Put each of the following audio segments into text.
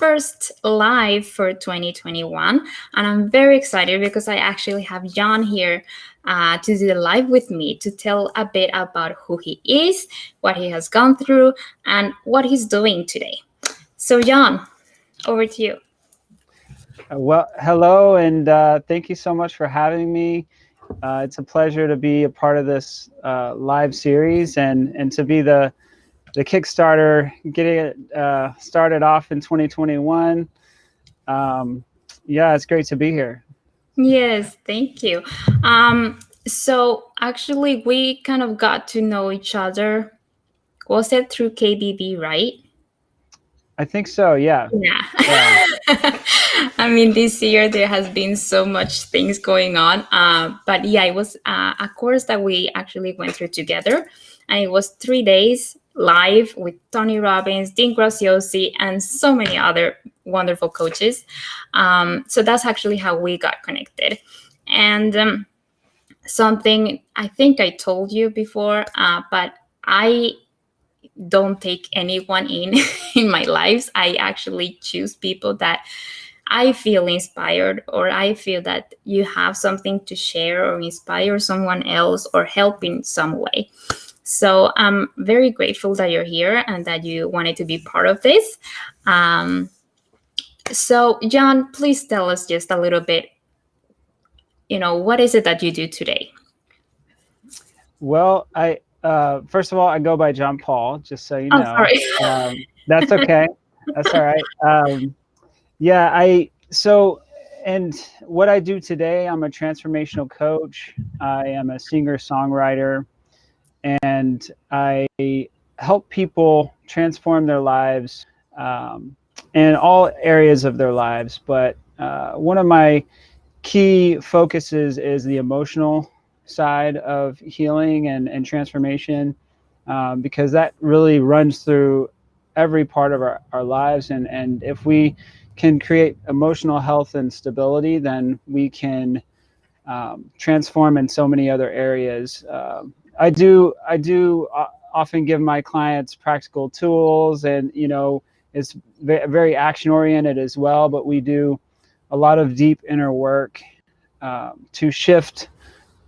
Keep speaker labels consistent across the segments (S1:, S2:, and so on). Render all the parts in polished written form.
S1: first live for 2021. And I'm very excited because I actually have John here to do the live with me to tell a bit about who he is, what he has gone through, and what he's doing today. So, John, over to you.
S2: Well, hello, and thank you so much for having me. It's a pleasure to be a part of this live series and to be the Kickstarter, getting it started off in 2021. Yeah, it's great to be here.
S1: Yes, thank you. So actually, we kind of got to know each other. Was it through KBB, right?
S2: I think so. Yeah.
S1: Yeah.
S2: Yeah.
S1: I mean, this year there has been so much things going on. But yeah, it was a course that we actually went through together. And it was 3 days live with Tony Robbins, Dean Graziosi, and so many other wonderful coaches. So that's actually how we got connected. And something I think I told you before, but I don't take anyone in in my lives. I actually choose people that I feel inspired, or I feel that you have something to share or inspire someone else or help in some way. So I'm very grateful that you're here and that you wanted to be part of this. So John, please tell us just a little bit, what is it that you do today?
S2: Well, I first of all, I go by John Paul, just so you
S1: Oh,
S2: know.
S1: sorry.
S2: That's okay. That's all right. Yeah, and what I do today, I'm a transformational coach. I am a singer-songwriter, and I help people transform their lives in all areas of their lives. But one of my key focuses is the emotional side of healing and transformation, because that really runs through every part of our lives. And if we can create emotional health and stability, then we can transform in so many other areas. I do often give my clients practical tools, and it's very action oriented as well. But we do a lot of deep inner work to shift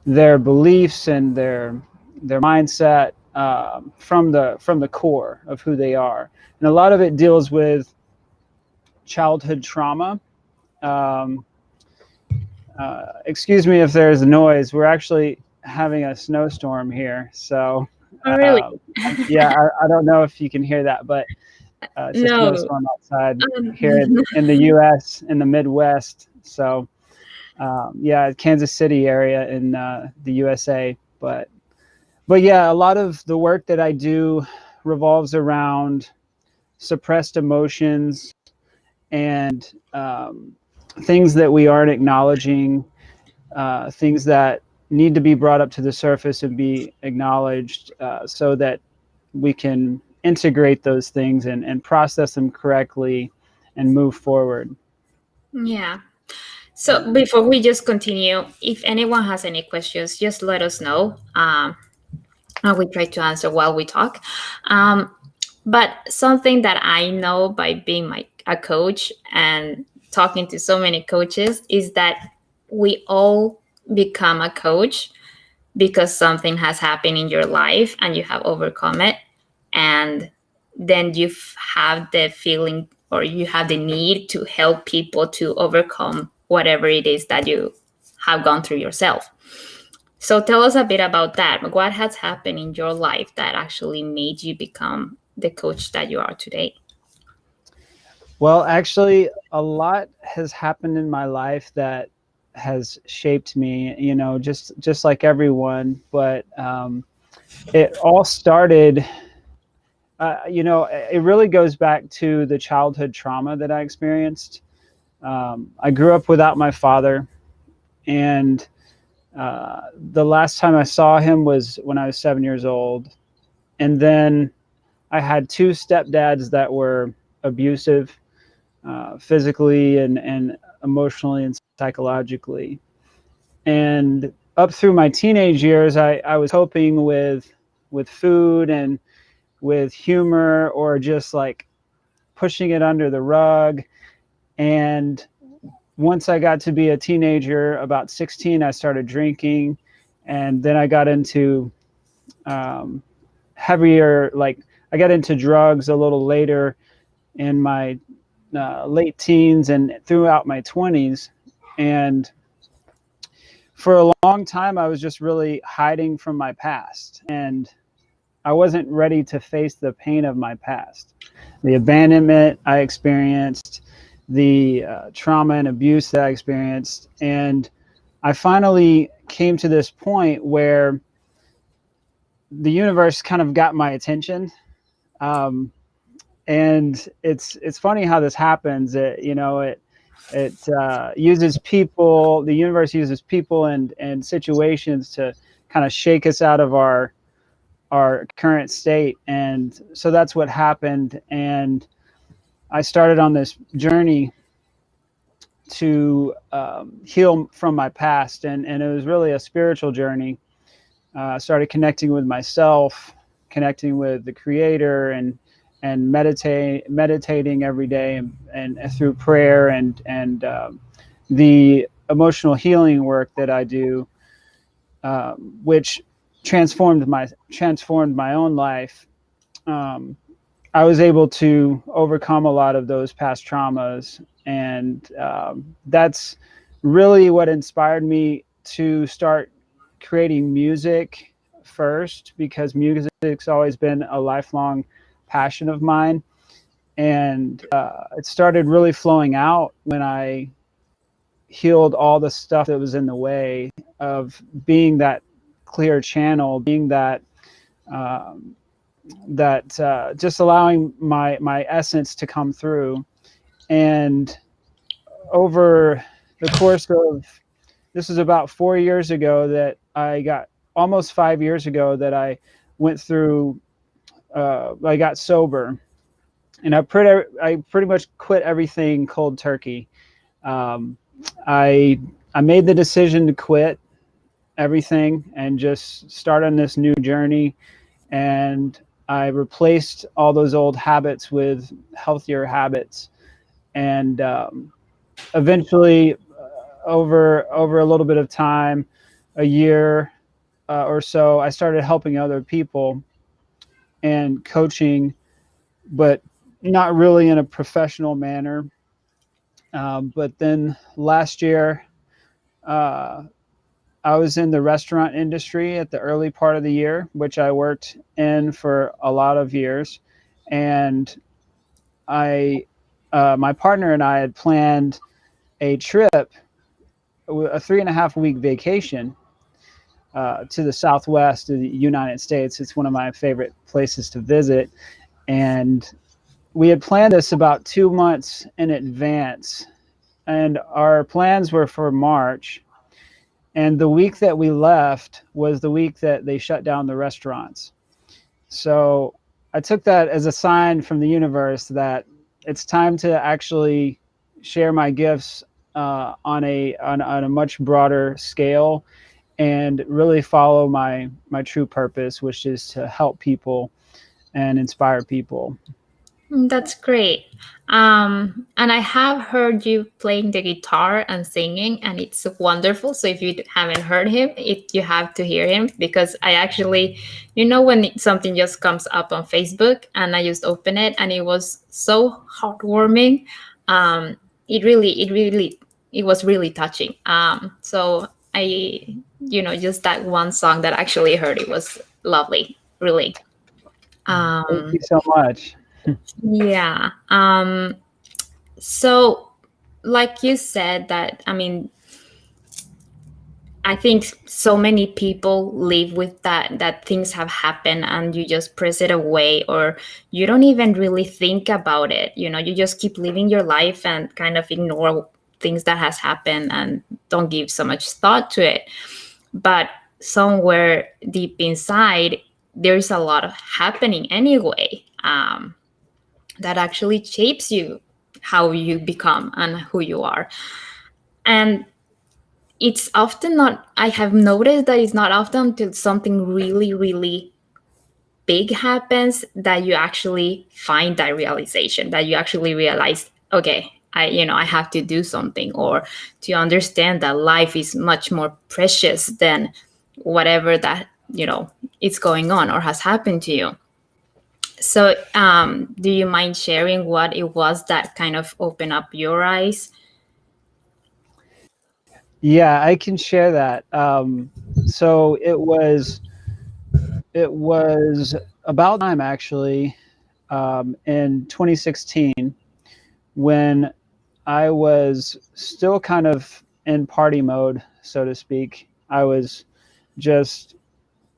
S2: their beliefs and their mindset from the core of who they are. And a lot of it deals with childhood trauma. Um, Excuse me if there's a noise. We're actually having a snowstorm here, so
S1: Oh, really?
S2: yeah, I don't know if you can hear that, but it's a
S1: No.
S2: snowstorm outside here in the U.S. in the Midwest. So yeah, Kansas City area in the USA. But yeah, a lot of the work that I do revolves around suppressed emotions and things that we aren't acknowledging, things that need to be brought up to the surface and be acknowledged, so that we can integrate those things and process them correctly and move forward.
S1: Yeah. So before we just continue, if anyone has any questions, just let us know. And we try to answer while we talk. Um, but something that I know by being a coach and talking to so many coaches is that we all become a coach because something has happened in your life and you have overcome it. And then you have the feeling or you have the need to help people to overcome whatever it is that you have gone through yourself. So tell us a bit about that. What has happened in your life that actually made you become the coach that you are today?
S2: Well, actually, a lot has happened in my life that has shaped me, just like everyone. But it all started, it really goes back to the childhood trauma that I experienced. I grew up without my father, and the last time I saw him was when I was 7 years old. And then I had two stepdads that were abusive, physically and emotionally and psychologically. And up through my teenage years, I was coping with food and with humor, or just like pushing it under the rug. And once I got to be a teenager, about 16, I started drinking. And then I got into heavier, like I got into drugs a little later in my late teens and throughout my 20s. And for a long time, I was just really hiding from my past. And I wasn't ready to face the pain of my past, the abandonment I experienced, the trauma and abuse that I experienced. And I finally came to this point where the universe kind of got my attention. Um, and it's funny how this happens. It uses people. The universe uses people and situations to kind of shake us out of our current state. And so that's what happened. And I started on this journey to heal from my past. And it was really a spiritual journey. I started connecting with myself, connecting with the creator, and meditating every day, and through prayer and the emotional healing work that I do, which transformed my own life. I was able to overcome a lot of those past traumas, and that's really what inspired me to start creating music first, because music's always been a lifelong passion of mine. And it started really flowing out when I healed all the stuff that was in the way of being that clear channel, being um, that just allowing my essence to come through. And over the course of, this is about 4 years ago that I got, almost 5 years ago that I went through, I got sober, and I pretty much quit everything cold turkey. Um, I made the decision to quit everything and just start on this new journey. And I replaced all those old habits with healthier habits. And eventually, over a little bit of time, a year or so, I started helping other people and coaching, but not really in a professional manner. But then last year, uh, I was in the restaurant industry at the early part of the year, which I worked in for a lot of years. And I, my partner and I had planned a trip, a 3.5 week vacation to the Southwest of the United States. It's one of my favorite places to visit. And we had planned this about 2 months in advance. And our plans were for March. And the week that we left was the week that they shut down the restaurants. So I took that as a sign from the universe that it's time to actually share my gifts on a much broader scale, and really follow my true purpose, which is to help people and inspire people.
S1: That's great. And I have heard you playing the guitar and singing, and it's wonderful. So if you haven't heard him, you have to hear him, because I actually, when something just comes up on Facebook and I just open it, and it was so heartwarming. It was really touching. So just that one song that I actually heard, it was lovely, really.
S2: Thank you so much.
S1: Yeah. So, like you said, that, I mean, I think so many people live with that things have happened and you just press it away, or you don't even really think about it. You just keep living your life and kind of ignore things that has happened and don't give so much thought to it. But somewhere deep inside, there's a lot of happening anyway. That actually shapes you, how you become and who you are. And it's often not, I have noticed that it's not often until something really, really big happens that you actually find that realization, that you actually realize, okay, I have to do something, or to understand that life is much more precious than whatever that, it's going on or has happened to you. So, do you mind sharing what it was that kind of opened up your eyes?
S2: Yeah, I can share that. So it was about time actually, in 2016, when I was still kind of in party mode, so to speak. I was just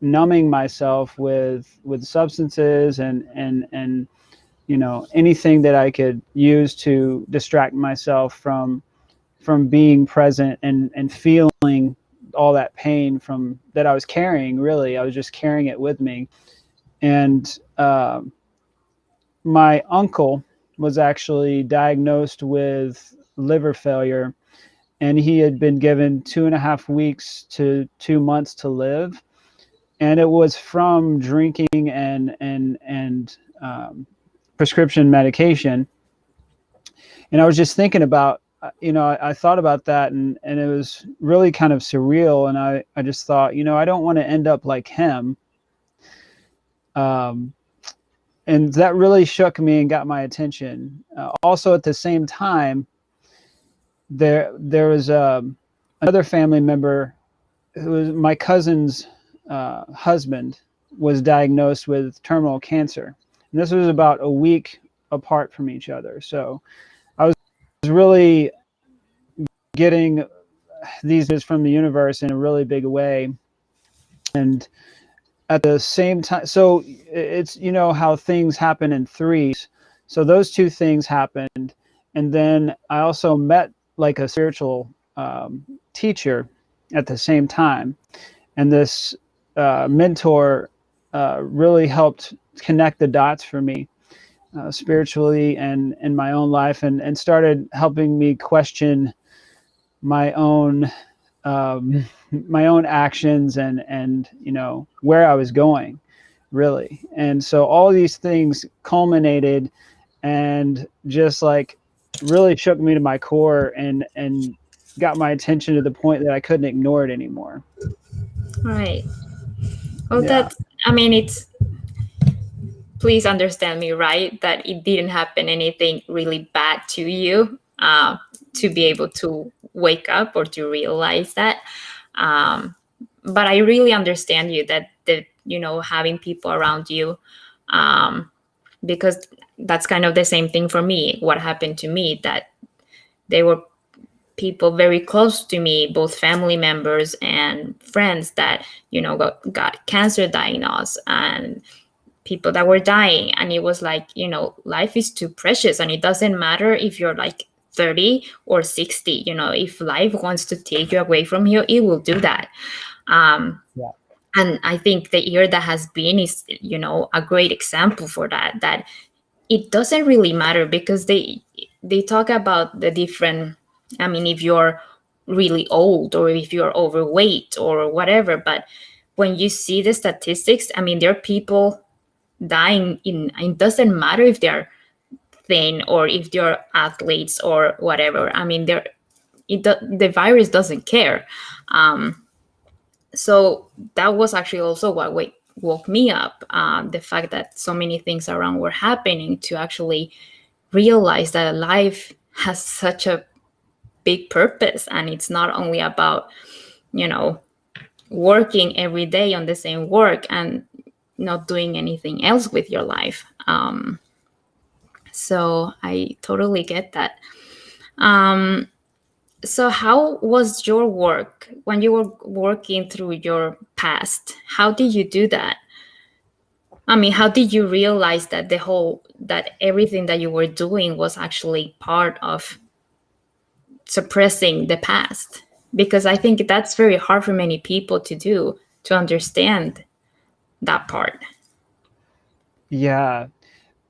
S2: numbing myself with substances and anything that I could use to distract myself from being present and feeling all that pain from that I was carrying. Really, I was just carrying it with me. And my uncle was actually diagnosed with liver failure, and he had been given 2.5 weeks to 2 months to live. And it was from drinking and prescription medication. And I was just thinking about, I thought about that, and it was really kind of surreal. And I just thought, I don't want to end up like him. Um, and that really shook me and got my attention. Also, at the same time, there was another family member who was my cousin's husband was diagnosed with terminal cancer, and this was about a week apart from each other. So I was really getting these from the universe in a really big way. And at the same time, so it's, how things happen in threes. So those two things happened. And then I also met like a spiritual teacher at the same time. And this mentor really helped connect the dots for me, spiritually and in my own life, and started helping me question my own my own actions and where I was going, really. And so all these things culminated and just like really shook me to my core and got my attention to the point that I couldn't ignore it anymore.
S1: Right. Well,
S2: Yeah.
S1: that's, I mean, it's, please understand me, right? That it didn't happen anything really bad to you, to be able to wake up or to realize that. Um, but I really understand you, that having people around you, um, because that's kind of the same thing for me. What happened to me, that they were people very close to me, both family members and friends, that got cancer diagnosed, and people that were dying. And it was like, life is too precious, and it doesn't matter if you're like 30 or 60. If life wants to take you away from you, it will do that. um,
S2: Yeah.
S1: and I think the year that has been is, a great example for that, that it doesn't really matter, because they talk about the different, I mean, if you're really old or if you're overweight or whatever. But when you see the statistics, I mean, there are people dying in, it doesn't matter if they're thin or if they're athletes or whatever. I mean, the virus doesn't care. So that was actually also what woke me up, the fact that so many things around were happening, to actually realize that life has such a big purpose, and it's not only about, you know working every day on the same work and not doing anything else with your life. So I totally get that. Um, so how was your work when you were working through your past? How did you do that? I mean, how did you realize that that everything that you were doing was actually part of suppressing the past? Because I think that's very hard for many people to do, to understand that part.
S2: Yeah.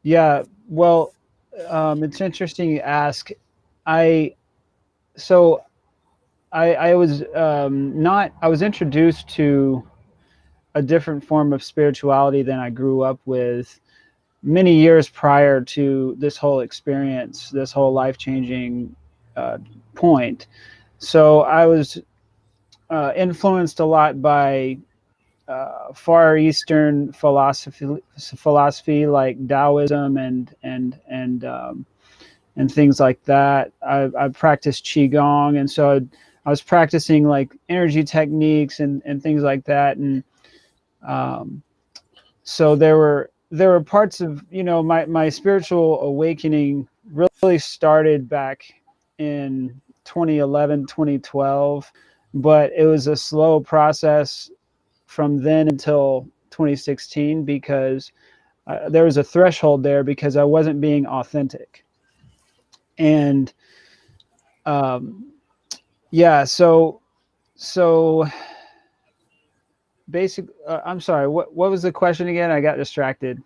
S2: Yeah. Well, it's interesting you ask. I so I was not I was introduced to a different form of spirituality than I grew up with many years prior to this whole experience, this whole life-changing point. So I was influenced a lot by Far Eastern philosophy like Taoism and things like that. I practiced qigong, and so I was practicing like energy techniques and things like that. And um, so there were parts of, my spiritual awakening really started back in 2011, 2012, but it was a slow process from then until 2016 because there was a threshold there because I wasn't being authentic. And um, yeah, so basic. I'm sorry. What was the question again? I got distracted.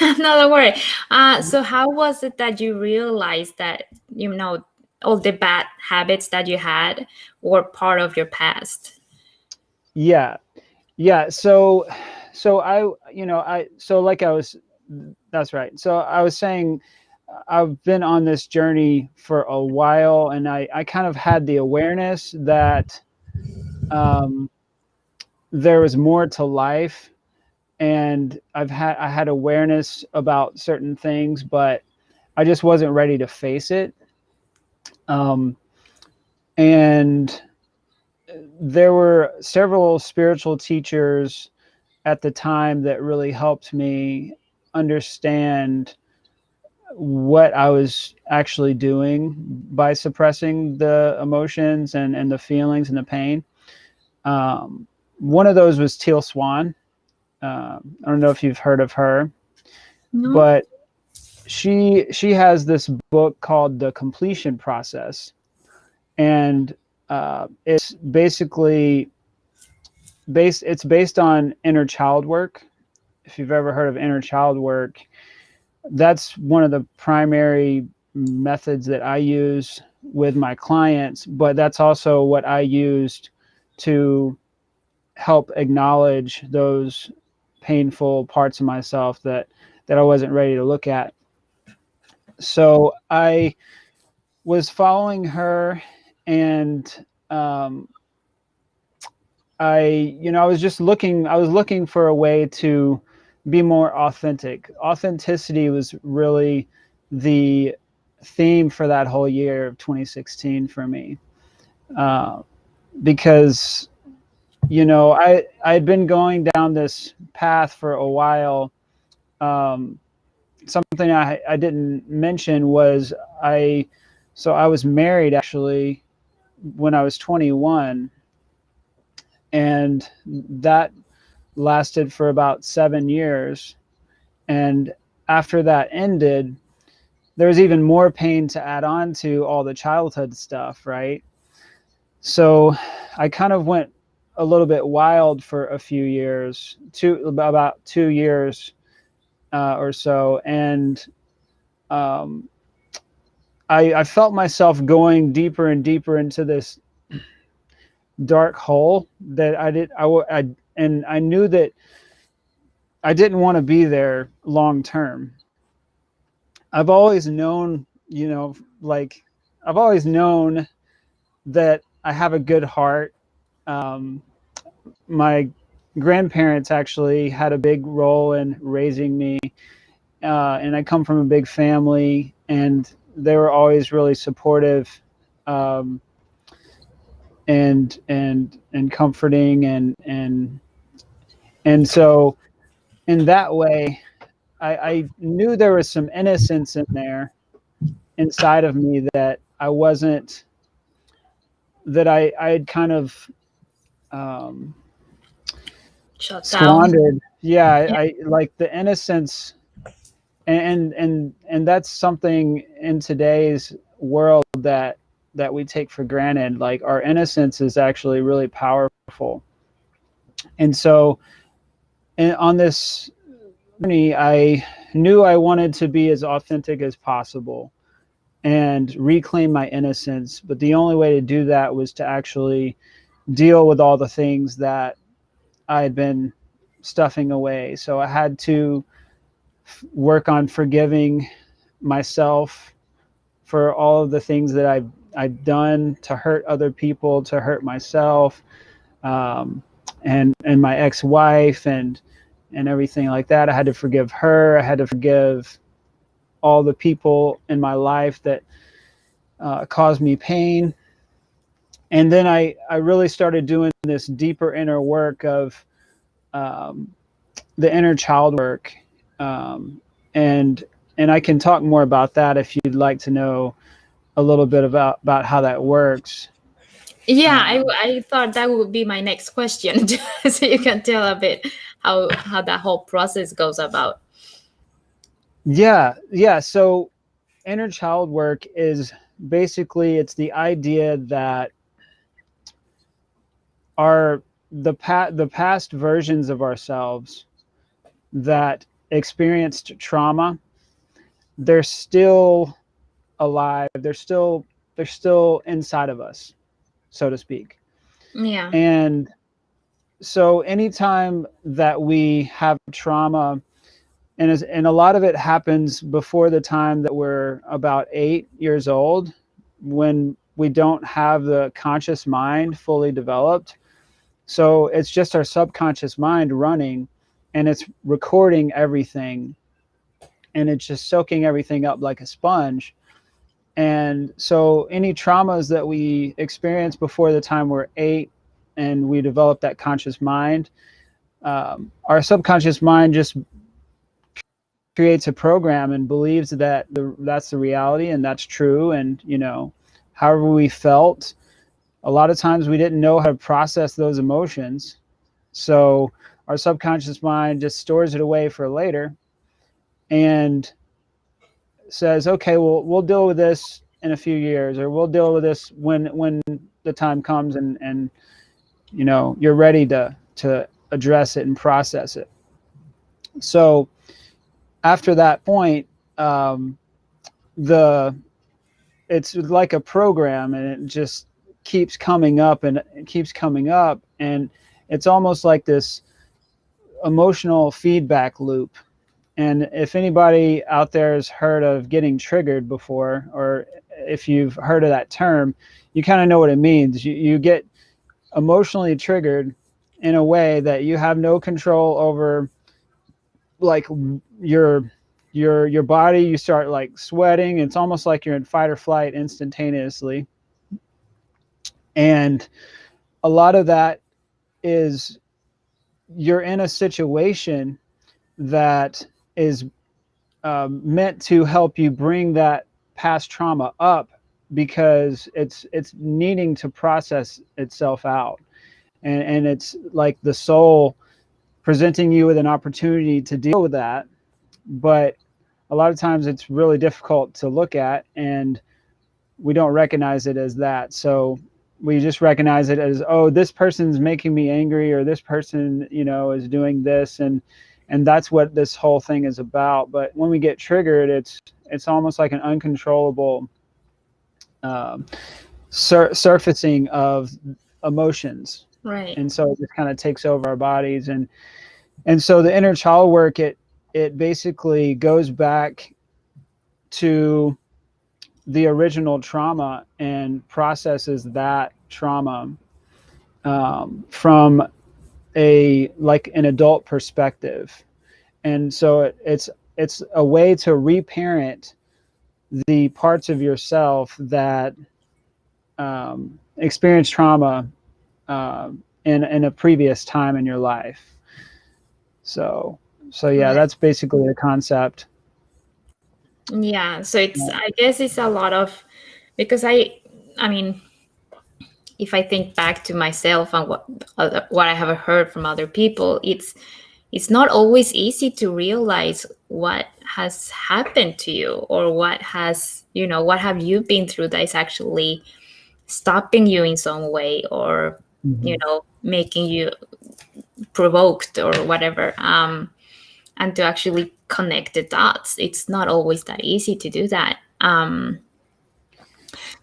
S1: No, don't worry. So how was it that you realized that, all the bad habits that you had were part of your past?
S2: Yeah, yeah. So so like I was. That's right. So I was saying I've been on this journey for a while, and I kind of had the awareness that um, there was more to life, and I had awareness about certain things, but I just wasn't ready to face it. Um, and there were several spiritual teachers at the time that really helped me understand what I was actually doing by suppressing the emotions and the feelings and the pain. One of those was Teal Swan. I don't know if you've heard of her,
S1: No.
S2: but she has this book called The Completion Process, and it's basically based on inner child work. If you've ever heard of inner child work, that's one of the primary methods that I use with my clients, but that's also what I used to help acknowledge those painful parts of myself that I wasn't ready to look at. So I was following her, and um, I was just looking. I was looking for a way to be more authentic. Authenticity was really the theme for that whole year of 2016 for me, uh, because I'd been going down this path for a while. Um, Something I didn't mention was I was married actually when I was 21, and that lasted for about 7 years. And after that ended, there was even more pain to add on to all the childhood stuff, right? So I kind of went a little bit wild for a few years, about 2 years or so, and um, I felt myself going deeper and deeper into this dark hole that and I knew that I didn't want to be there long term. I've always known, like I've always known that I have a good heart. Um, my grandparents actually had a big role in raising me, and I come from a big family, and they were always really supportive, um, and comforting, and so in that way, I knew there was some innocence in there inside of me that I wasn't that I had kind of um,
S1: Shut down.
S2: squandered. Yeah,
S1: Yeah.
S2: I like the innocence, and that's something in today's world that we take for granted. Like our innocence is actually really powerful, and so on this journey, I knew I wanted to be as authentic as possible and reclaim my innocence. But the only way to do that was to actually deal with all the things that I had been stuffing away. So I had to work on forgiving myself for all of the things that I've done to hurt other people, to hurt myself, and my ex-wife and everything like that. I had to forgive her. I had to forgive all the people in my life that caused me pain. And then I really started doing this deeper inner work of um, the inner child work, um, and and I can talk more about that if you'd like to know a little bit about how that works.
S1: Yeah,
S2: Um,
S1: I thought that would be my next question, so you can tell a bit how that whole process goes about.
S2: yeah. So inner child work is basically it's the idea that our the past versions of ourselves that experienced trauma, they're still alive. They're still inside of us, so to speak.
S1: Yeah.
S2: And so anytime that we have trauma, and a lot of it happens before the time that we're about 8 years old, when we don't have the conscious mind fully developed. So it's just our subconscious mind running, and it's recording everything, and it's just soaking everything up like a sponge. And so any traumas that we experience before the time we're 8 and we develop that conscious mind, our subconscious mind just creates a program and believes that that's the reality and that's true. And however we felt, a lot of times we didn't know how to process those emotions, so our subconscious mind just stores it away for later and says, okay, well, we'll deal with this in a few years, or we'll deal with this when the time comes, and you're ready to address it and process it. So after that point, um, the it's like a program, and it just keeps coming up and it keeps coming up, and it's almost like this emotional feedback loop. And if anybody out there has heard of getting triggered before, or if you've heard of that term, you kind of know what it means. You get emotionally triggered in a way that you have no control over, like your body. You start like sweating. It's almost like you're in fight or flight instantaneously. And a lot of that is you're in a situation that is meant to help you bring that past trauma up, because it's needing to process itself out, and it's like the soul presenting you with an opportunity to deal with that. But a lot of times it's really difficult to look at, and we don't recognize it as that. So we just recognize it as, oh, this person's making me angry, or this person is doing this, and that's what this whole thing is about. But when we get triggered, it's almost like an uncontrollable um, surfacing of emotions,
S1: Right.
S2: and so it just kind of takes over our bodies. And so the inner child work, it basically goes back to the original trauma and processes that trauma from an adult perspective. And so it's a way to reparent the parts of yourself that experienced trauma in a previous time in your life. So yeah,
S1: Right.
S2: that's basically the concept.
S1: Yeah. So it's,
S2: Yeah.
S1: I guess it's a lot of, because I mean, if I think back to myself and what I have heard from other people, it's not always easy to realize what has happened to you, or what have you been through that is actually stopping you in some way, or
S2: Mhm.
S1: making you provoked or whatever. And to actually connect the dots, it's not always that easy to do that.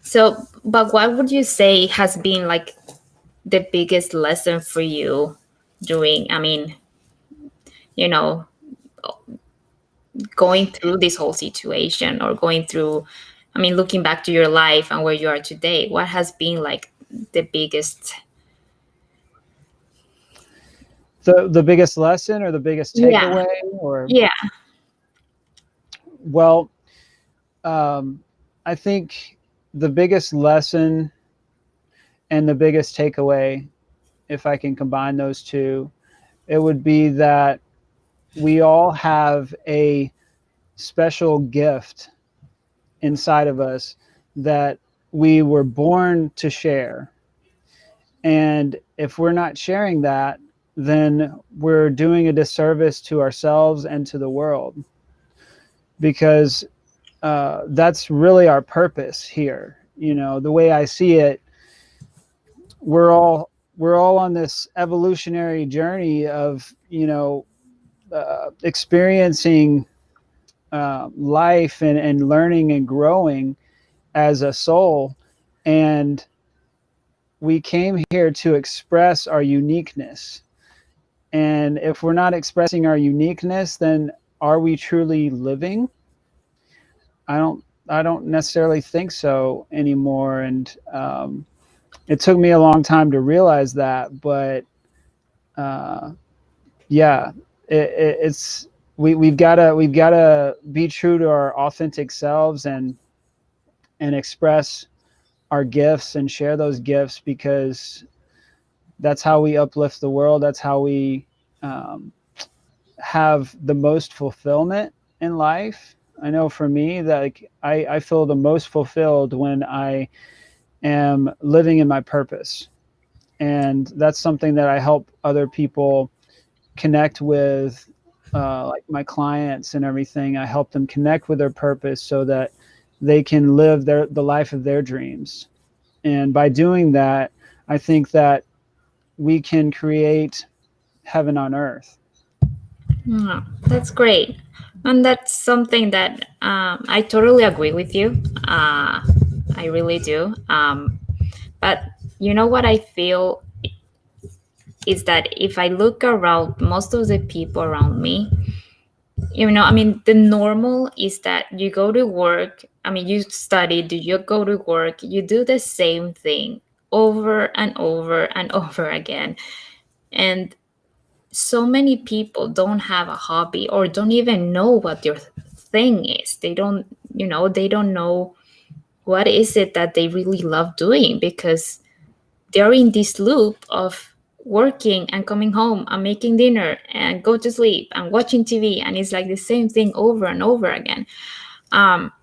S1: So, but what would you say has been like the biggest lesson for you during, I mean, you know, going through this whole situation, or going through, I mean, looking back to your life and where you are today, what has been like the biggest?
S2: The biggest lesson or the biggest
S1: Yeah,
S2: takeaway, or
S1: yeah.
S2: well, um, I think the biggest lesson and the biggest takeaway, if I can combine those two, it would be that we all have a special gift inside of us that we were born to share. And if we're not sharing that, then we're doing a disservice to ourselves and to the world, because that's really our purpose here. You know, the way I see it, we're all on this evolutionary journey of, experiencing life and learning and growing as a soul. And we came here to express our uniqueness. And if we're not expressing our uniqueness, then are we truly living? I don't necessarily think so anymore. And it took me a long time to realize that, but uh, yeah, it's we've got to be true to our authentic selves and express our gifts and share those gifts, because that's how we uplift the world. That's how we um, have the most fulfillment in life. I know for me that, like, I feel the most fulfilled when I am living in my purpose. And that's something that I help other people connect with, like my clients and everything. I help them connect with their purpose so that they can live the life of their dreams. And by doing that, I think that we can create heaven on earth.
S1: Oh, that's great. And that's something that I totally agree with you. I really do. But you know what I feel is that if I look around, most of the people around me, I mean, the normal is that you go to work. I mean, you study, do you go to work, you do the same thing over and over and over again. And so many people don't have a hobby, or don't even know what their thing is. They don't know what is it that they really love doing, because they're in this loop of working and coming home and making dinner and go to sleep and watching TV, and it's like the same thing over and over again. um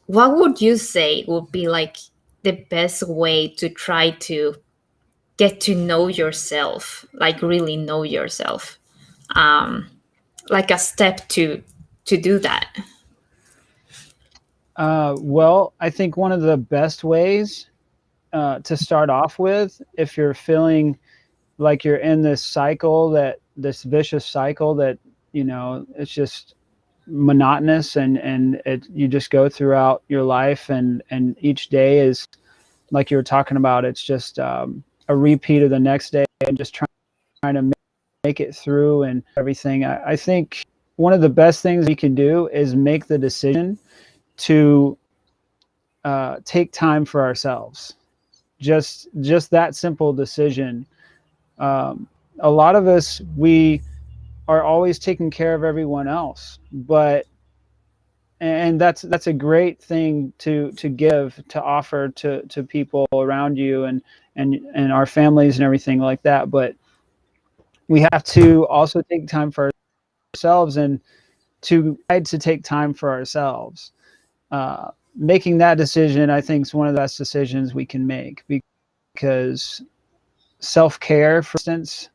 S1: what would you say would be like the best way to try to get to know yourself, like really know yourself, um like a step to do that?
S2: Well, I think one of the best ways to start off with, if you're feeling like you're in this vicious cycle that, it's just monotonous, and you just go throughout your life, and each day is, like you were talking about, it's just a repeat of the next day, and just trying to make it through and everything. I think one of the best things we can do is make the decision to take time for ourselves. Just that simple decision. Um, a lot of us, we are always taking care of everyone else, but and that's a great thing to give, to offer to people around you, and our families and everything like that. But we have to also take time for ourselves, and to decide to take time for ourselves. Making that decision, I think, is one of the best decisions we can make, because self-care, for instance,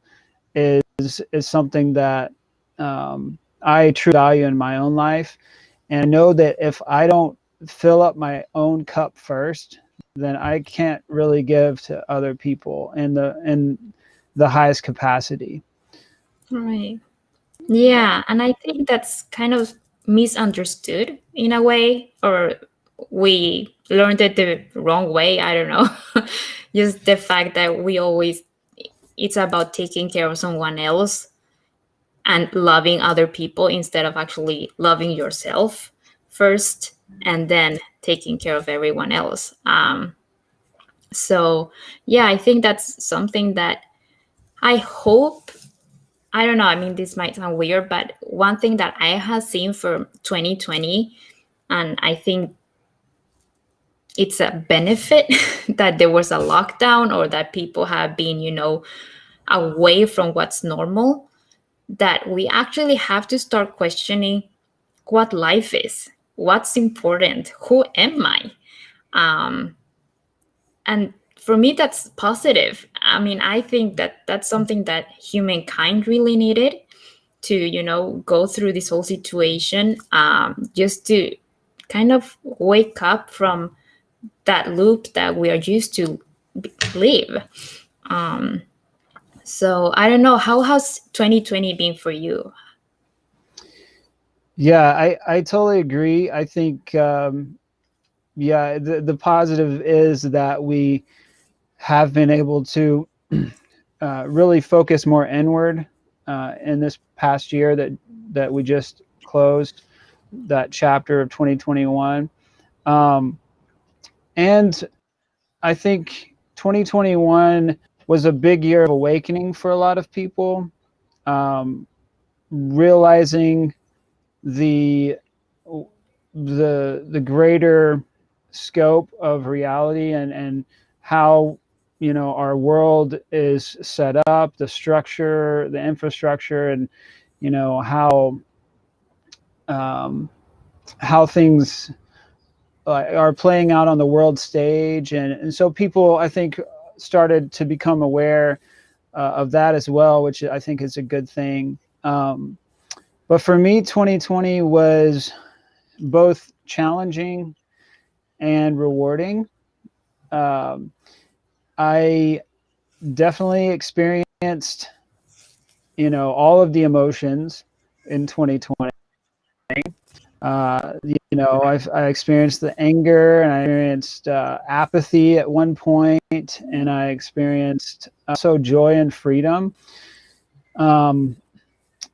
S2: is something that I truly value in my own life. And I know that if I don't fill up my own cup first, then I can't really give to other people in the highest capacity.
S1: Right. Yeah, and I think that's kind of misunderstood in a way, or we learned it the wrong way. I don't know. Just the fact that we always, it's about taking care of someone else. and loving other people instead of actually loving yourself first and then taking care of everyone else. So yeah, I think that's something that I hope, I don't know, I mean, this might sound weird, but one thing that I have seen for 2020, and I think it's a benefit that there was a lockdown or that people have been, away from what's normal, that we actually have to start questioning what life is, what's important, who am I? Um, and for me, that's positive. I mean, I think that that's something that humankind really needed to, go through this whole situation, just to kind of wake up from that loop that we are used to live. Um, so I don't know, how has 2020 been for you?
S2: Yeah, I totally agree. I think, yeah, the positive is that we have been able to really focus more inward in this past year that we just closed, that chapter of 2021. Um, and I think 2021 was a big year of awakening for a lot of people, um, realizing the the greater scope of reality, and how our world is set up, the structure, the infrastructure, and how how things are playing out on the world stage, and so people, I think, started to become aware of that as well, which I think is a good thing. But for me, 2020 was both challenging and rewarding. Um, I definitely experienced, all of the emotions in 2020. I experienced the anger, and I experienced apathy at one point, and I experienced also joy and freedom. Um,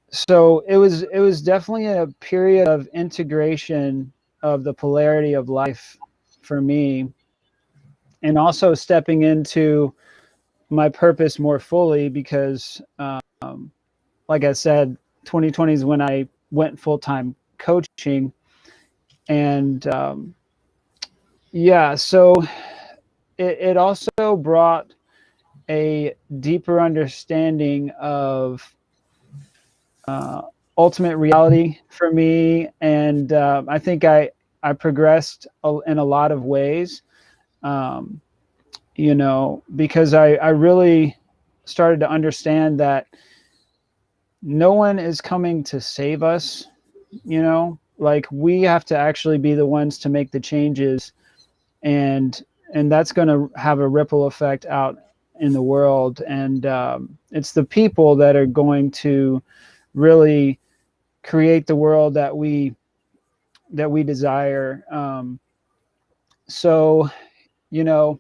S2: so it was definitely a period of integration of the polarity of life for me, and also stepping into my purpose more fully, because like I said, 2020 is when I went full-time coaching. And yeah, so it also brought a deeper understanding of uh, ultimate reality for me. And I think I progressed in a lot of ways, um, because I really started to understand that no one is coming to save us. Like, we have to actually be the ones to make the changes, and that's going to have a ripple effect out in the world. And it's the people that are going to really create the world that we desire. So you know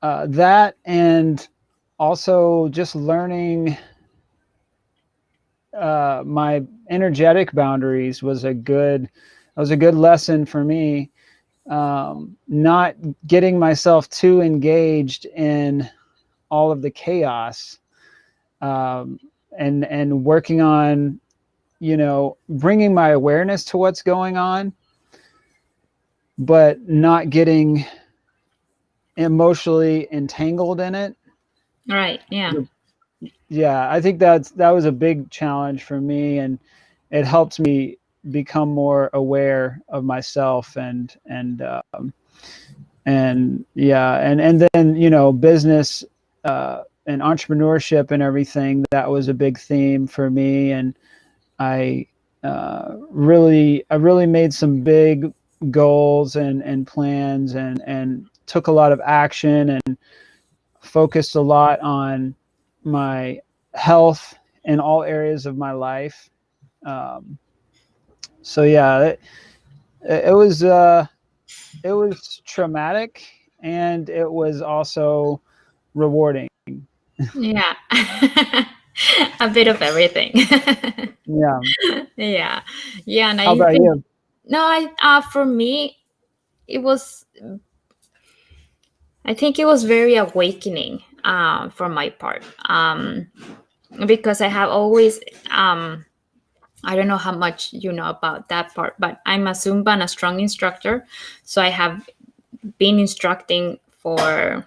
S2: that, and also just learning my energetic boundaries was a good lesson for me. Not getting myself too engaged in all of the chaos, um, and working on bringing my awareness to what's going on, but not getting emotionally entangled in it.
S1: Right, yeah.
S2: Yeah, I think that was a big challenge for me, and it helped me become more aware of myself, and yeah, and then business and entrepreneurship and everything, that was a big theme for me. And I really made some big goals and plans, and took a lot of action, and focused a lot on my health in all areas of my life. Um, so yeah, it was traumatic, and it was also rewarding.
S1: Yeah. A bit of everything.
S2: Yeah.
S1: Yeah, yeah, and
S2: How
S1: I
S2: about
S1: think
S2: you?
S1: no, for me it was. I think it was very awakening for my part, because I have always. I don't know how much you know about that part, but I'm a Zumba and a strong instructor, so I have been instructing for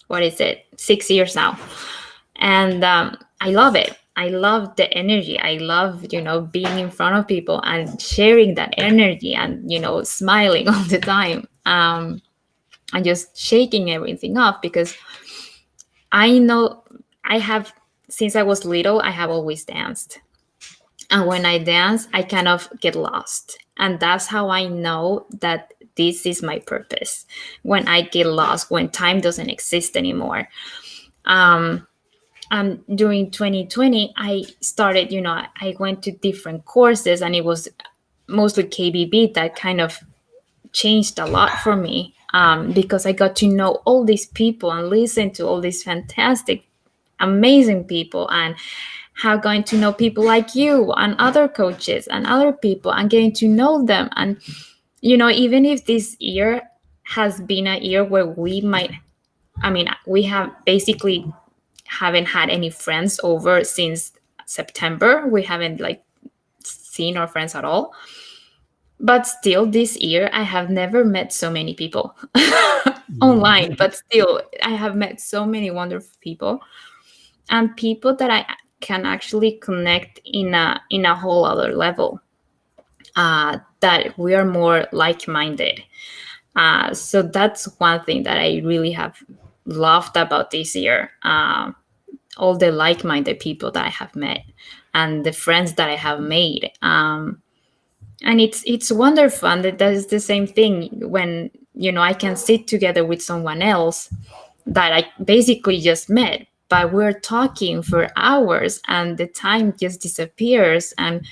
S1: what is it, 6 years now, and I love it. I love the energy. I love, being in front of people and sharing that energy and, smiling all the time, and just shaking everything off, because I know I have, since I was little, I have always danced. And when I dance, I kind of get lost. And that's how I know that this is my purpose. When I get lost, when time doesn't exist anymore. Um, During 2020, I started, I went to different courses, and it was mostly KBB that kind of changed a lot for me, because I got to know all these people and listen to all these fantastic, amazing people, and how going to know people like you and other coaches and other people and getting to know them. And, even if this year has been a year where we might, I mean, we have basically haven't had any friends over since September. We haven't like seen our friends at all. But still, this year, I have never met so many people online, but still, I have met so many wonderful people, and people that I can actually connect in a whole other level. That we are more like-minded. So that's one thing that I really have loved about this year. All the like-minded people that I have met and the friends that I have made. And it's wonderful. And that is the same thing when I can sit together with someone else that I basically just met, but we're talking for hours and the time just disappears, and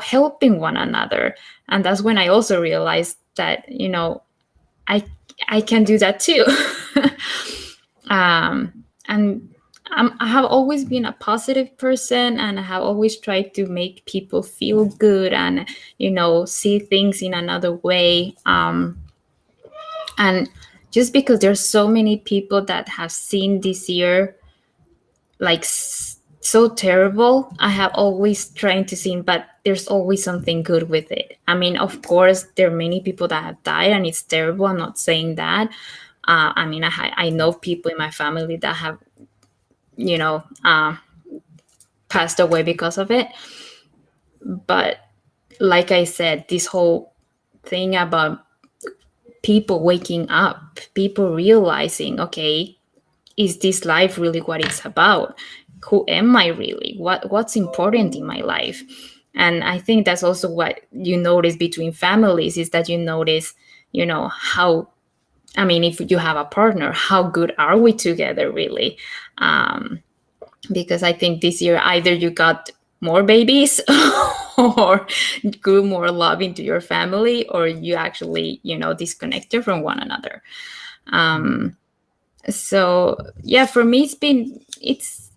S1: helping one another. And that's when I also realized that I I can do that too. And I have always been a positive person, and I have always tried to make people feel good and see things in another way. And just because there's so many people that have seen this year like so terrible, I have always trying to see, but there's always something good with it. I mean, of course, there are many people that have died, and it's terrible. I'm not saying that. I mean, I know people in my family that have, you know, uh, passed away because of it. But like I said, this whole thing about people waking up, people realizing, okay, is this life really what it's about? Who am I really? What's important in my life? And I think that's also what you notice between families, is that you notice, how, I mean, if you have a partner, how good are we together really? Because I think this year either you got more babies or grew more love into your family, or you actually, disconnected from one another. So yeah, for me it's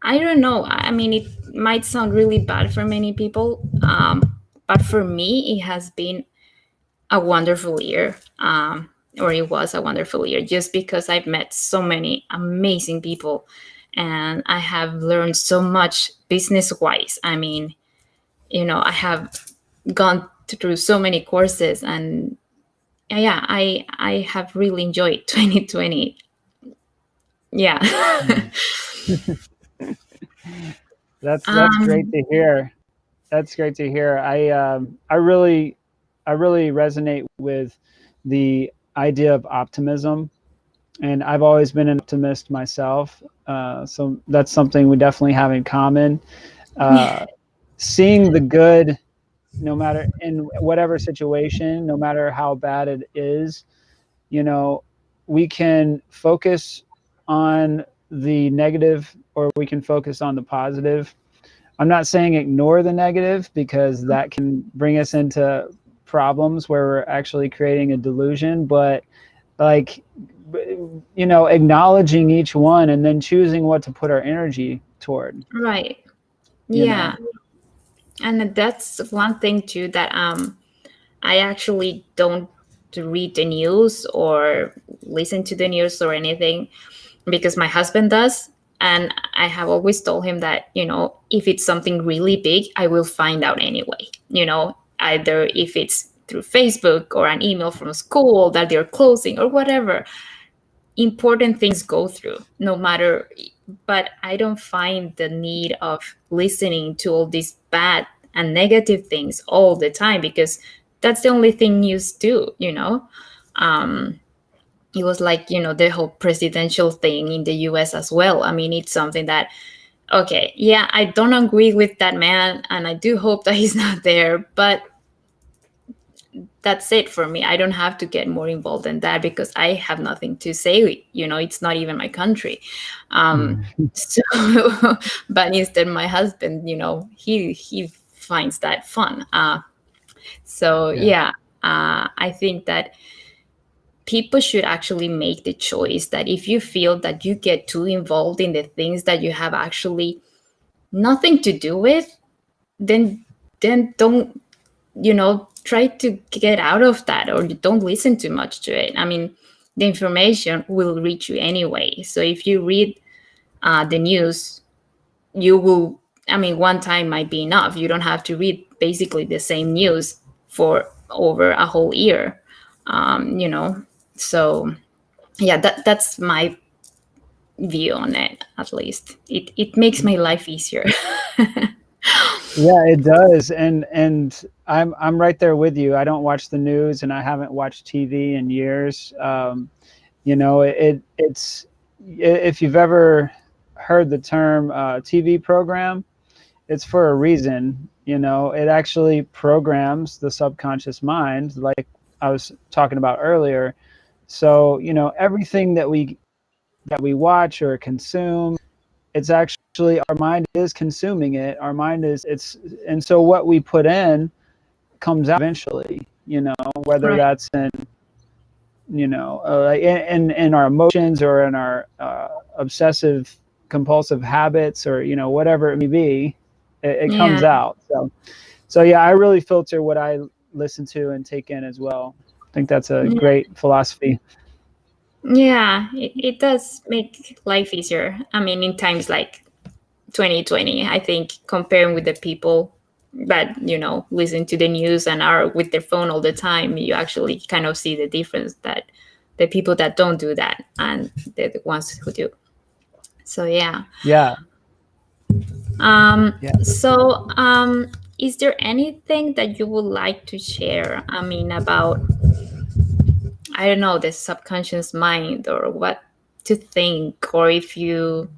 S1: I don't know, I mean, it might sound really bad for many people, but for me it has been a wonderful year, or it was a wonderful year, just because I've met so many amazing people, and I have learned so much business wise. I mean, I have gone through so many courses, and yeah, I have really enjoyed 2020. Yeah.
S2: That's great
S1: um
S2: to hear. That's great to hear. I really resonate with the idea of optimism, and I've always been an optimist myself. So that's something we definitely have in common. Uh, Seeing the good, no matter in whatever situation, no matter how bad it is, you know, we can focus on the negative or we can focus on the positive. I'm not saying ignore the negative, because that can bring us into problems where we're actually creating a delusion, but like acknowledging each one and then choosing what to put our energy toward,
S1: Right.
S2: you
S1: Yeah.
S2: know.
S1: And that's one thing too that I actually don't read the news or listen to the news or anything because my husband does. And I have always told him that, if it's something really big, I will find out anyway. Either if it's through Facebook or an email from school that they're closing or whatever, important things go through, no matter. But I don't find the need of listening to all these bad and negative things all the time because that's the only thing news do. um it was like, the whole presidential thing in the US as well. I mean, it's something that, okay, yeah, I don't agree with that man and I do hope that he's not there, but that's it for me. I don't have to get more involved in that because I have nothing to say. It's not even my country. Um,
S2: Mm.
S1: so, but instead, my husband, he finds that fun. So
S2: Yeah.
S1: yeah, I think that people should actually make the choice that if you feel that you get too involved in the things that you have actually nothing to do with, then don't, try to get out of that, or you don't listen too much to it. I mean, the information will reach you anyway. So if you read the news, you will, I mean, one time might be enough. You don't have to read basically the same news for over a whole year. So yeah, that's my view on it. At least it makes my life easier.
S2: Yeah, it does. And I'm right there with you. I don't watch the news and I haven't watched TV in years. It's if you've ever heard the term TV program, it's for a reason. It actually programs the subconscious mind, like I was talking about earlier. So, everything that we watch or consume, it's actually our mind is consuming it. Our mind is it's and so what we put in comes out eventually, whether
S1: Right.
S2: that's in in our emotions or in our obsessive compulsive habits, or whatever it may be, it
S1: Yeah.
S2: comes out. So yeah, I really filter what I listen to and take in as well. I think that's a great philosophy.
S1: Yeah, it does make life easier. I mean, in times like 2020, I think comparing with the people that, listen to the news and are with their phone all the time, you actually kind of see the difference that the people that don't do that and the ones who do. So yeah.
S2: Yeah.
S1: Um,
S2: Yeah.
S1: so is there anything that you would like to share? I mean, about, I don't know, the subconscious mind or what to think, or if you,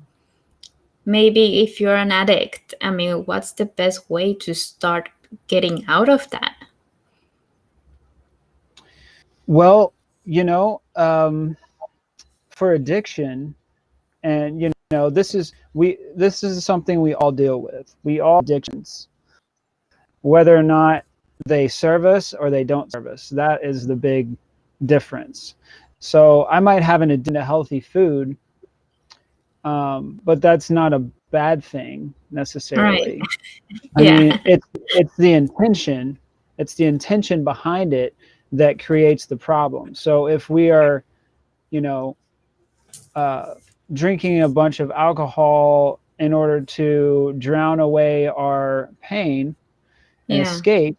S1: maybe if you're an addict, I mean, what's the best way to start getting out of that?
S2: Well, for addiction, and this is something we all deal with. We all addictions, whether or not they serve us or they don't serve us. That is the big difference. So I might have an addiction to healthy food, but that's not a bad thing
S1: Right.
S2: necessarily. I
S1: Yeah.
S2: mean, it's the intention. It's the intention behind it that creates the problem. So if we are, you know, uh, drinking a bunch of alcohol in order to drown away our pain and
S1: Yeah.
S2: escape,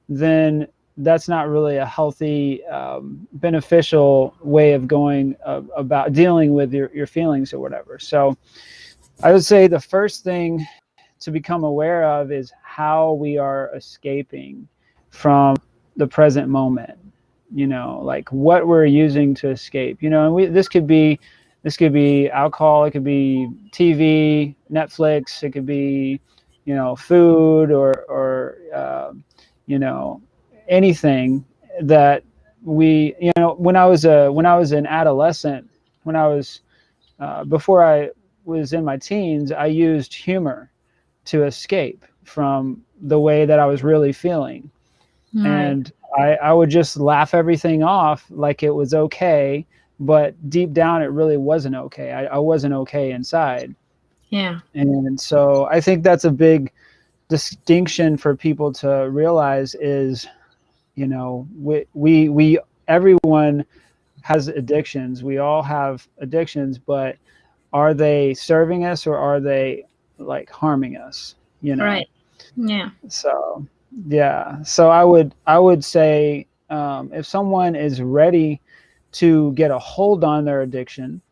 S2: then that's not really a healthy, beneficial way of going about dealing with your feelings or whatever. So I would say the first thing to become aware of is how we are escaping from the present moment. Like what we're using to escape. And this could be alcohol, it could be TV, Netflix, it could be food, or you know anything that we when I was an adolescent, when I was before I was in my teens, I used humor to escape from the way that I was really feeling.
S1: Right.
S2: And I would just laugh everything off like it was okay but deep down, it really wasn't okay. I wasn't okay inside.
S1: Yeah.
S2: And so I think that's a big distinction for people to realize is, we everyone has addictions. We all have addictions, but are they serving us or are they like harming us?
S1: Right. Yeah.
S2: So yeah. So I would say if someone is ready to get a hold on their addiction,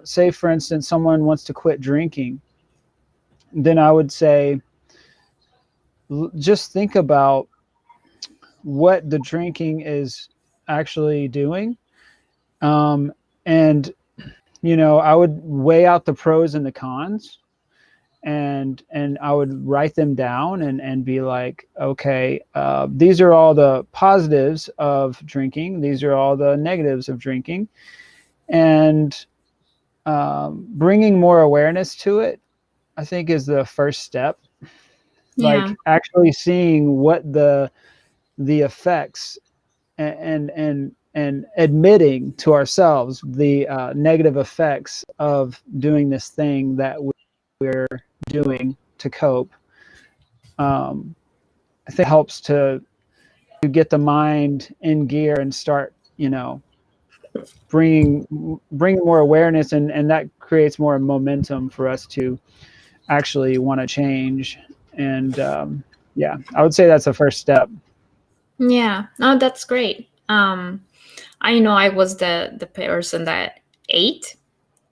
S2: say for instance someone wants to quit drinking, then I would say just think about what the drinking is actually doing. And I would weigh out the pros and the cons, and I would write them down and be like, okay, these are all the positives of drinking. These are all the negatives of drinking, and bringing more awareness to it, I think, is the first step.
S1: Yeah.
S2: Like actually seeing what the effects, and admitting to ourselves the negative effects of doing this thing that we're doing to cope. um, I think helps to get the mind in gear and start, bringing more awareness, and that creates more momentum for us to actually want to change. And yeah, I would say that's the first step.
S1: Yeah. No, that's great. I know I was the person that ate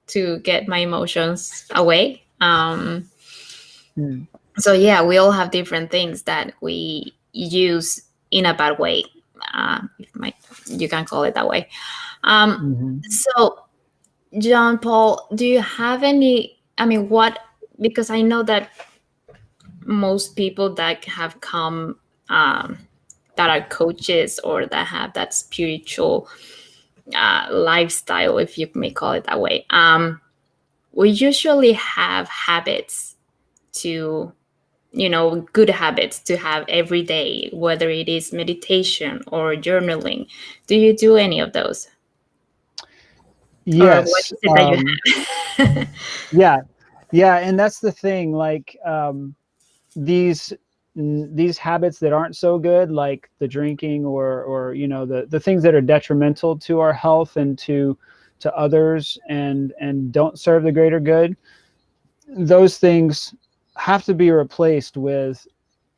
S1: to get my emotions away.
S2: Mm.
S1: So yeah, we all have different things that we use in a bad way. If my, you can call it that way.
S2: Hmm.
S1: So John Paul, do you have any? I mean, what? Because I know that most people that have come, um, that are coaches or that have that spiritual lifestyle, if you may call it that way, we usually have habits to, good habits to have every day, whether it is meditation or journaling. Do you do any of those? Or what
S2: Yes.
S1: is it that you have?
S2: Yeah. Yeah. And that's the thing. Like, these these habits that aren't so good, like the drinking, or the things that are detrimental to our health and to others, and don't serve the greater good, those things have to be replaced with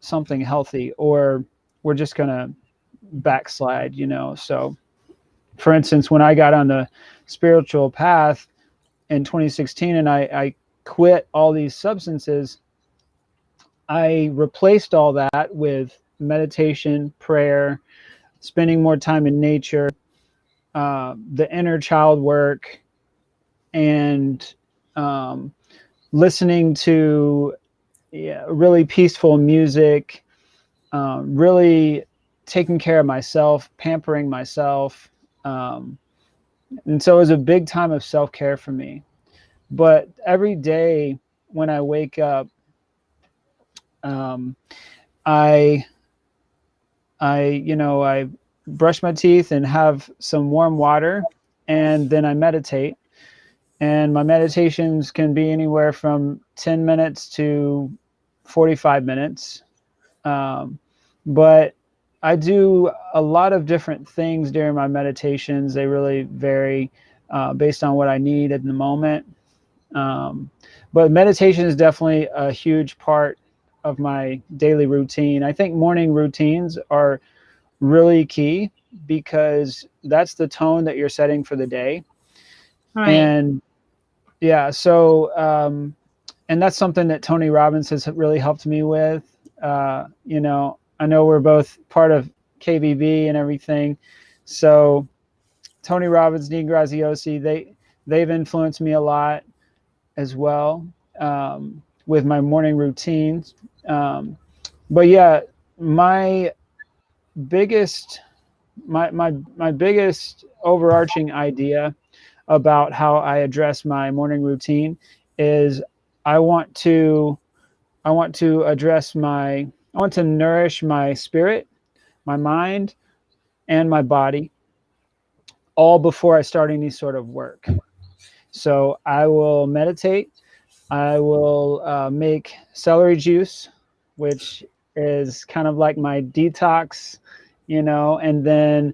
S2: something healthy, or we're just going to backslide. So for instance, when I got on the spiritual path in 2016, and I quit all these substances, I replaced all that with meditation, prayer, spending more time in nature, the inner child work, and um, listening to, yeah, really peaceful music, really taking care of myself, pampering myself. Um, and so it was a big time of self care for me. But every day when I wake up, um, I I brush my teeth and have some warm water, and then I meditate. And my meditations can be anywhere from 10 minutes to 45 minutes. Um, but I do a lot of different things during my meditations. They really vary based on what I need at the moment. Um, but meditation is definitely a huge part of my daily routine. I think morning routines are really key because that's the tone that you're setting for the day.
S1: Right.
S2: And yeah, so and that's something that Tony Robbins has really helped me with. I know we're both part of KBB and everything, so Tony Robbins, Dean Graziosi, they've influenced me a lot as well, with my morning routines. Um, but yeah, my biggest my biggest overarching idea about how I address my morning routine is I want to I want to nourish my spirit, my mind, and my body all before I start any sort of work. So I will meditate. I will make celery juice, which is kind of like my detox, and then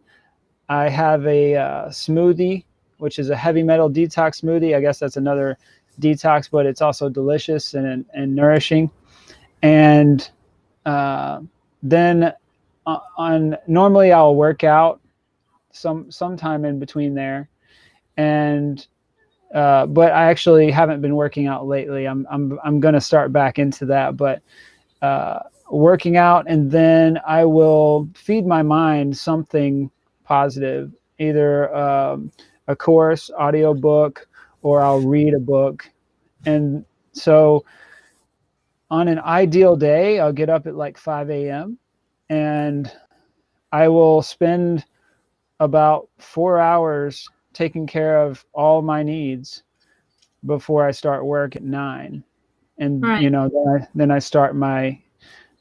S2: I have a smoothie, which is a heavy metal detox smoothie. I guess that's another detox, but it's also delicious and nourishing. And uh, then on normally I'll work out sometime in between there, and but I actually haven't been working out lately. I'm going to start back into that, but uh, working out, and then I will feed my mind something positive, either a course, audio book, or I'll read a book. And so on an ideal day, I'll get up at like 5 a.m. and I will spend about 4 hours taking care of all my needs before I start work at 9. And
S1: Right.
S2: then I start my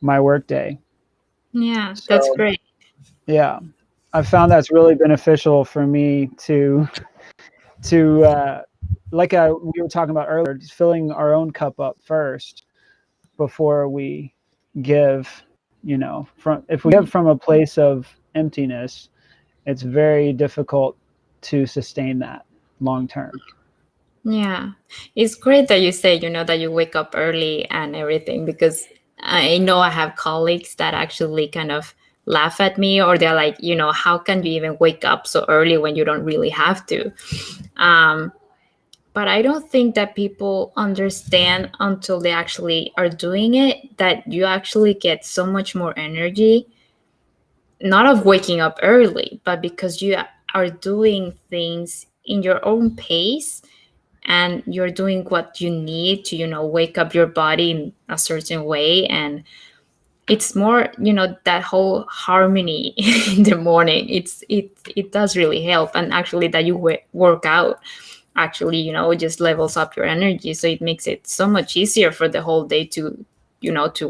S2: work day.
S1: Yeah, that's
S2: So
S1: great.
S2: yeah, I found that's really beneficial for me to like we were talking about earlier, just filling our own cup up first before we give. From if we give from a place of emptiness, it's very difficult to sustain that long term.
S1: Yeah, it's great that you say, that you wake up early and everything, because I know I have colleagues that actually kind of laugh at me, or they're like, how can you even wake up so early when you don't really have to? Um, but I don't think that people understand until they actually are doing it, that you actually get so much more energy, not of waking up early, but because you are doing things in your own pace, and you're doing what you need to wake up your body in a certain way. And it's more, that whole harmony in the morning. It does really help. And actually that you work out actually, just levels up your energy, so it makes it so much easier for the whole day to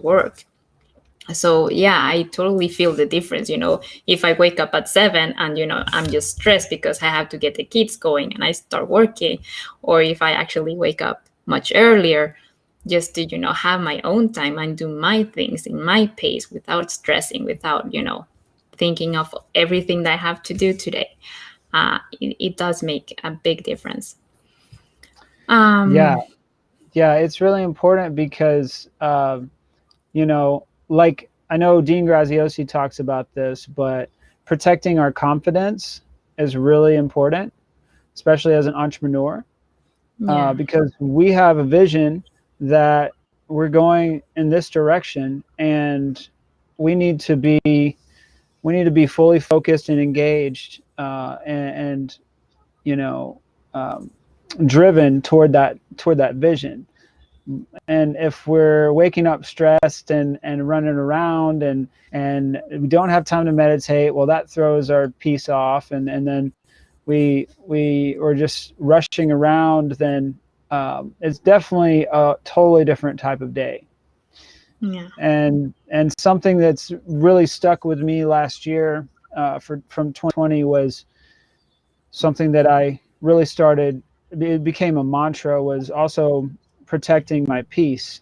S1: work. So yeah, I totally feel the difference. If I wake up at 7 and I'm just stressed because I have to get the kids going and I start working, or if I actually wake up much earlier just to have my own time and do my things in my pace without stressing, without thinking of everything that I have to do today, it does make a big difference.
S2: Yeah,
S1: um
S2: yeah, it's really important because like I know Dean Graziosi talks about this, but protecting our confidence is really important, especially as an entrepreneur,
S1: yeah.
S2: because we have a vision that we're going in this direction, and we need to be we need to be fully focused and engaged, and you know um, driven toward that vision. And if we're waking up stressed and running around and we don't have time to meditate, well, that throws our peace off, and then we are just rushing around, then it's definitely a totally different type of day.
S1: Yeah.
S2: And something that's really stuck with me last year, from 2020, was something that I really started. It became a mantra, was also protecting my peace,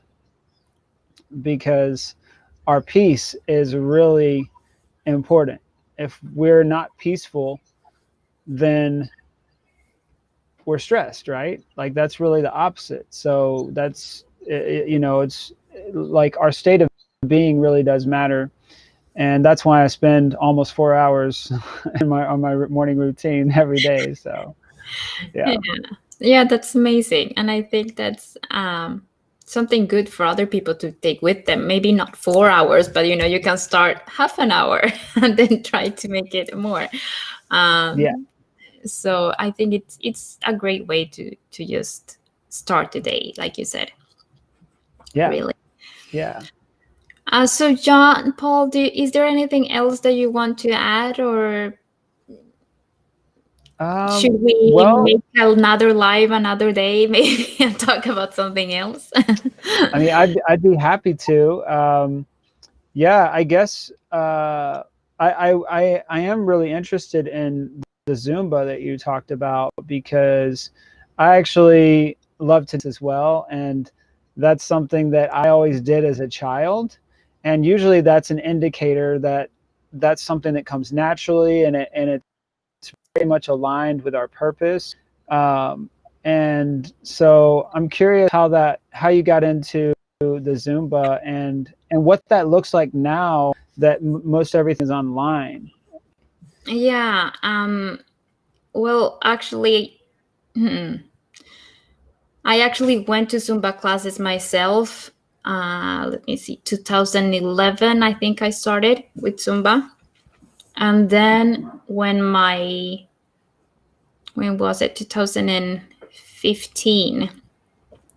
S2: because our peace is really important. If we're not peaceful, then we're stressed, right? Like that's really the opposite. So it's like our state of being really does matter. And that's why I spend almost 4 hours on my morning routine every day. So
S1: Yeah.
S2: yeah.
S1: Yeah, that's amazing. And I think that's something good for other people to take with them. Maybe not 4 hours, but you can start half an hour and then try to make it more.
S2: Yeah.
S1: So I think it's a great way to just start the day, like you said,
S2: Yeah.
S1: really.
S2: Yeah.
S1: So John Paul, is there anything else that you want to add, or should we
S2: Well,
S1: make another live another day maybe and talk about something else?
S2: I mean, I'd be happy to. Yeah, I guess I am really interested in the Zumba that you talked about, because I actually love to dance as well. And that's something that I always did as a child. And usually that's an indicator that that's something that comes naturally, and it's very much aligned with our purpose. Um, and so I'm curious how you got into the Zumba, and what that looks like now that most everything is online.
S1: Yeah. Well, actually, I actually went to Zumba classes myself. Let me see, 2011, I think I started with Zumba. And then when was it? 2015,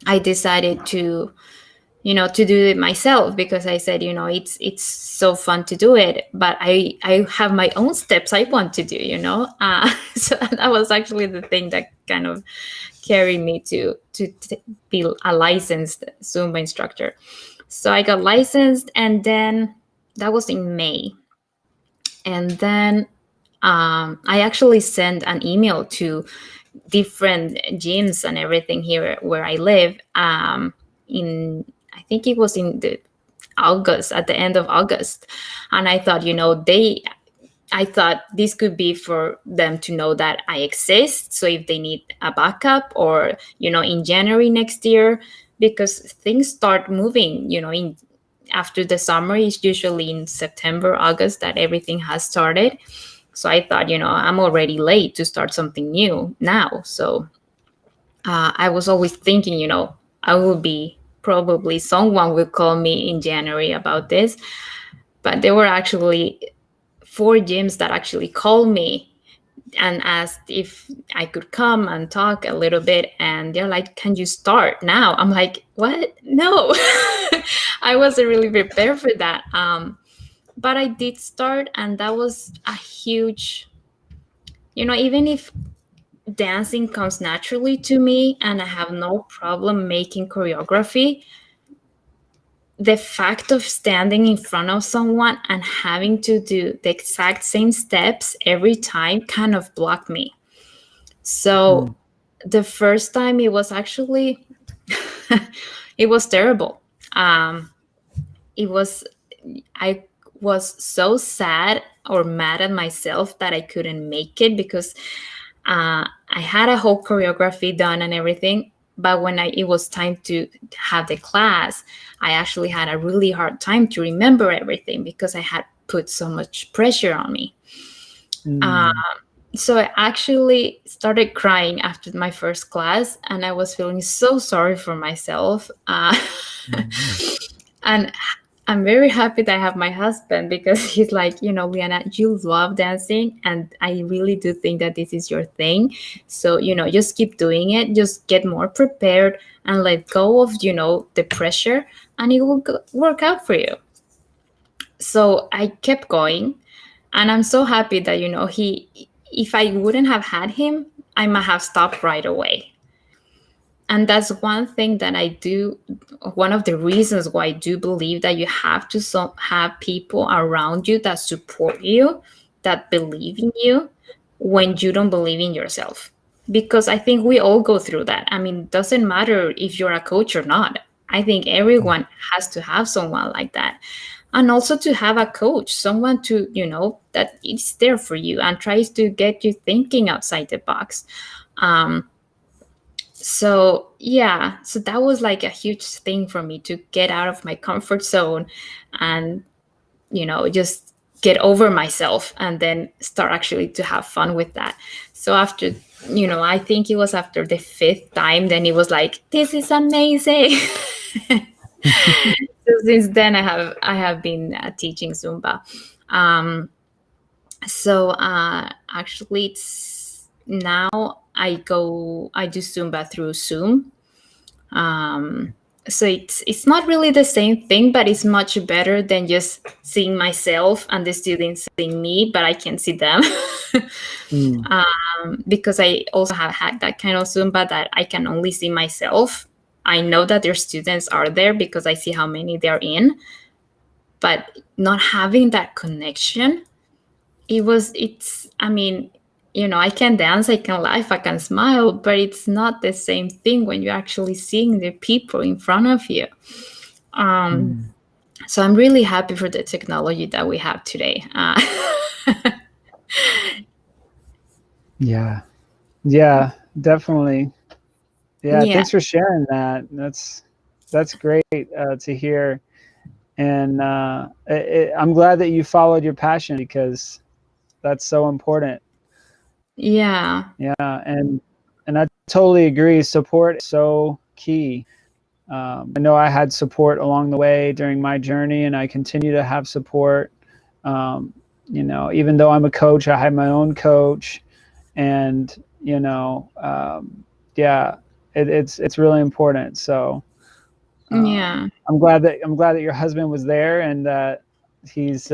S1: I decided to, to do it myself, because I said, it's so fun to do it, but I have my own steps I want to do, so that was actually the thing that kind of carried me to be a licensed Zumba instructor. So I got licensed, and then that was in May. And then I actually sent an email to different gyms and everything here where I live. In I think it was in the August, at the end of August, and I thought, I thought this could be for them to know that I exist. So if they need a backup, or in January next year, because things start moving, in after the summer is usually in September, August that everything has started. So I thought, I'm already late to start something new now. So I was always thinking, I will be probably someone will call me in January about this. But there were actually four gyms that actually called me and asked if I could come and talk a little bit. And they're like, "Can you start now?" I'm like, "What? No." I wasn't really prepared for that. But I did start, and that was a huge, even if dancing comes naturally to me and I have no problem making choreography, the fact of standing in front of someone and having to do the exact same steps every time kind of blocked me. So
S2: Mm.
S1: the first time it was actually it was terrible. Um, it was I was so sad or mad at myself that I couldn't make it, because I had a whole choreography done and everything. But when it was time to have the class, I actually had a really hard time to remember everything, because I had put so much pressure on me. Uh,
S2: Mm.
S1: so I actually started crying after my first class, and I was feeling so sorry for myself.
S2: Mhm.
S1: And I'm very happy that I have my husband, because he's like, Liana, you love dancing, and I really do think that this is your thing. So, just keep doing it, just get more prepared and let go of, the pressure, and it will work out for you. So I kept going, and I'm so happy that, if I wouldn't have had him, I might have stopped right away. And that's one thing that I do, one of the reasons why I do believe that you have to have people around you that support you, that believe in you when you don't believe in yourself. Because I think we all go through that. I mean, it doesn't matter if you're a coach or not. I think everyone has to have someone like that. And also to have a coach, someone to, that is there for you and tries to get you thinking outside the box. Um, so yeah, so that was like a huge thing for me, to get out of my comfort zone and just get over myself, and then start actually to have fun with that. So after, I think it was after the fifth time, then it was like, this is amazing. So since then I have been teaching Zumba. um Actually, it's now I do Zumba through Zoom. um so it's not really the same thing, but it's much better than just seeing myself and the students seeing me, but I can see them.
S2: Mm.
S1: Because I also have had that kind of Zumba that I can only see myself. I know that their students are there because I see how many they're in, but not having that connection, it's I mean, I can dance, I can laugh, I can smile, but it's not the same thing when you're actually seeing the people in front of you. um,
S2: Mm.
S1: so I'm really happy for the technology that we have today.
S2: Yeah. Yeah, definitely. Yeah,
S1: Yeah.
S2: thanks for sharing that. That's great to hear, and I'm glad that you followed your passion because that's so important.
S1: Yeah.
S2: Yeah, and I totally agree. Support is so key. I know I had support along the way during my journey, and I continue to have support. Um, even though I'm a coach, I have my own coach, and yeah, it's really important. So
S1: Yeah.
S2: I'm glad that your husband was there and that he's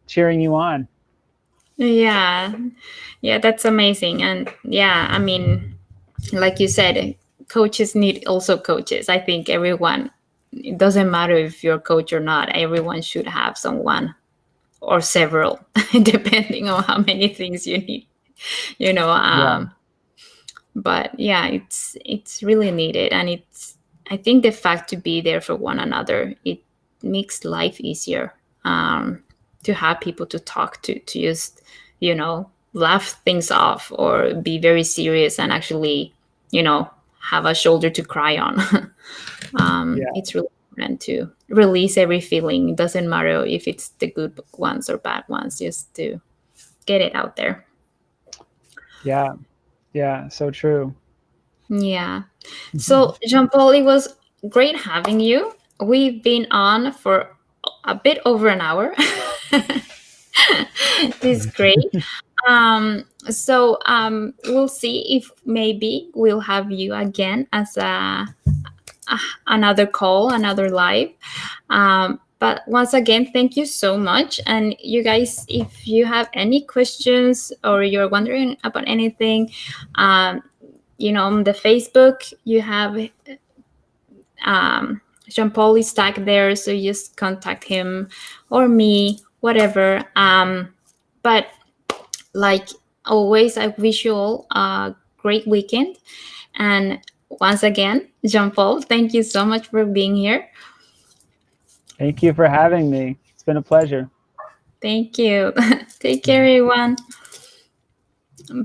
S2: cheering you on.
S1: Yeah. Yeah, that's amazing. And yeah, I mean, like you said, coaches need also coaches. I think everyone, it doesn't matter if you're a coach or not, everyone should have someone or several, depending on how many things you need, you know.
S2: Yeah,
S1: But yeah, it's really needed, and I think the fact to be there for one another, it makes life easier. To have people to talk to just laugh things off or be very serious and actually have a shoulder to cry on.
S2: yeah,
S1: It's really important to release every feeling. It doesn't matter if it's the good ones or bad ones, just to get it out there.
S2: yeah, yeah. So true.
S1: Yeah. So, Jean Paul, it was great having you. We've been on for a bit over an hour. This is great. We'll see if maybe we'll have you again as another call, another live. But once again, thank you so much. And you guys, if you have any questions or you're wondering about anything, um, on the Facebook, you have Jean Paul is tagged there, so you just contact him or me, whatever. But like always, I wish you all a great weekend. And once again, Jean Paul, thank you so much for being here.
S2: Thank you for having me. It's been a pleasure.
S1: Thank you. Take care, everyone.